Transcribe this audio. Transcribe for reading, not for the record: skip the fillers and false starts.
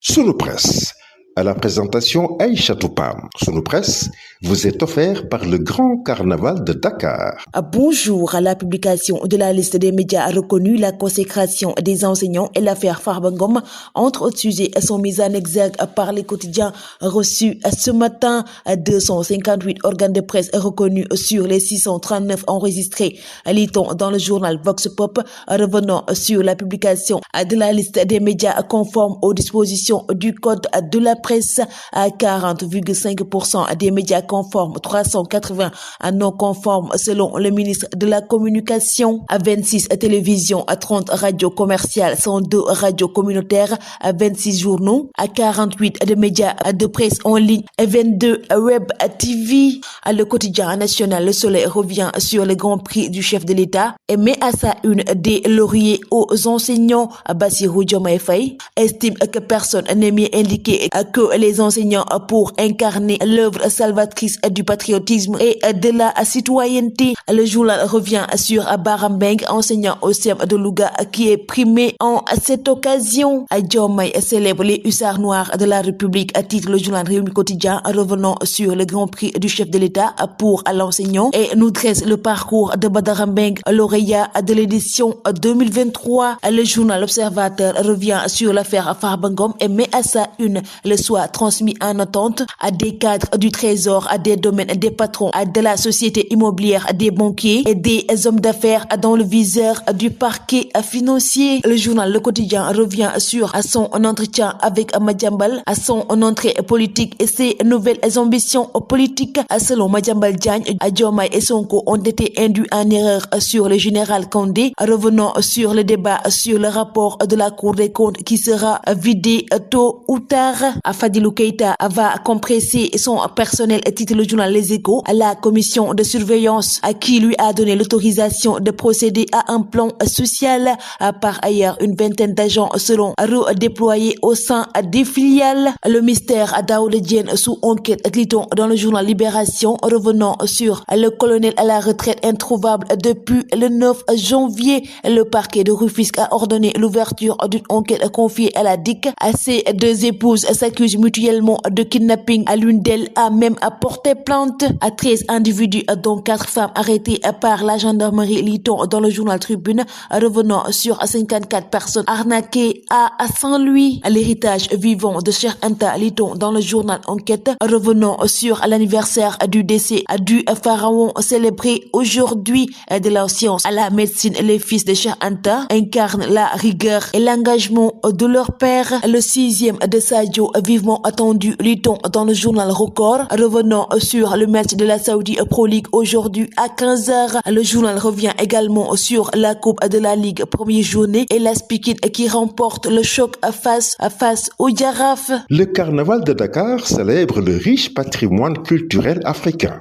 Sunu Presse, à la présentation Aïcha Toupam. Sunu Presse vous est offert par le Grand Carnaval de Dakar. Bonjour. À la publication de la liste des médias reconnus, la consécration des enseignants et l'affaire Farba Ngom entre autres sujets sont mis en exergue par les quotidiens reçus ce matin. 258 organes de presse reconnus sur les 639 enregistrés, lit-on dans le journal Vox Pop. Revenant sur la publication de la liste des médias conformes aux dispositions du code de la presse, à 40,5% des médias conformes, 380 non conformes selon le ministre de la Communication, à 26 télévisions, à 30 radios commerciales, 102 radios communautaires, à 26 journaux, à 48 de médias de presse en ligne, et 22 web TV. Le quotidien national Le Soleil revient sur le grand prix du chef de l'État et met à sa une des lauriers aux enseignants. Bassirou Diomaye Faye estime que personne n'est mieux indiqué que les enseignants pour incarner l'œuvre salvatrice du patriotisme et de la citoyenneté. Le journal revient sur Bara Mbengue, enseignant au CEM de Louga, qui est primé en cette occasion. Diomaye célèbre les hussards noirs de la République, à titre le journal Rewmi Quotidien, revenant sur le grand prix du chef de l'État pour l'enseignant et nous dresse le parcours de Bara Mbengue, lauréat de l'édition 2023. Le journal L'Observateur revient sur l'affaire Farba Ngom et met à sa une le soit transmis en attente à des cadres du Trésor, à des domaines, des patrons, à de la société immobilière, des banquiers et des hommes d'affaires dans le viseur du parquet financier. Le journal Le Quotidien revient sur son entretien avec Madiambal, à son entrée politique et ses nouvelles ambitions politiques. Selon Madiambal Diagne, Diomaye et Sonko ont été induits en erreur sur le général Kandé. Revenons sur le débat sur le rapport de la Cour des comptes qui sera vidé tôt ou tard. Fadilou Keïta va compresser son personnel, titre le journal Les Échos. La commission de surveillance qui lui a donné l'autorisation de procéder à un plan social. Par ailleurs, une vingtaine d'agents seront redéployés au sein des filiales. Le mystère Daouda Diène sous enquête, lit-on dans le journal Libération. Revenant sur le colonel à la retraite introuvable depuis le 9 janvier. Le parquet de Rufisque a ordonné l'ouverture d'une enquête confiée à la DIC. Ces deux épouses s'accusent mutuellement de kidnapping. L'une d'elles a même porté plainte. 13 individus, dont 4 femmes arrêtées par la gendarmerie, lit-on dans le journal Tribune. Revenant sur 54 personnes arnaquées à Saint-Louis. L'héritage vivant de Cheikh Anta, lit-on dans le journal Enquête. Revenons sur l'anniversaire du décès du pharaon célébré aujourd'hui. De la science à la médecine, les fils de Cheikh Anta incarnent la rigueur et l'engagement de leur père. Le 6e de Sadio, vivement attendu, lit-on dans le journal Record. Revenons sur le match de la Saudi Pro League aujourd'hui à 15h. Le journal revient également sur la Coupe de la Ligue, première journée, et la Pikine qui remporte le choc face au Jaraaf. Le Carnaval de Dakar célèbre le riche patrimoine culturel africain.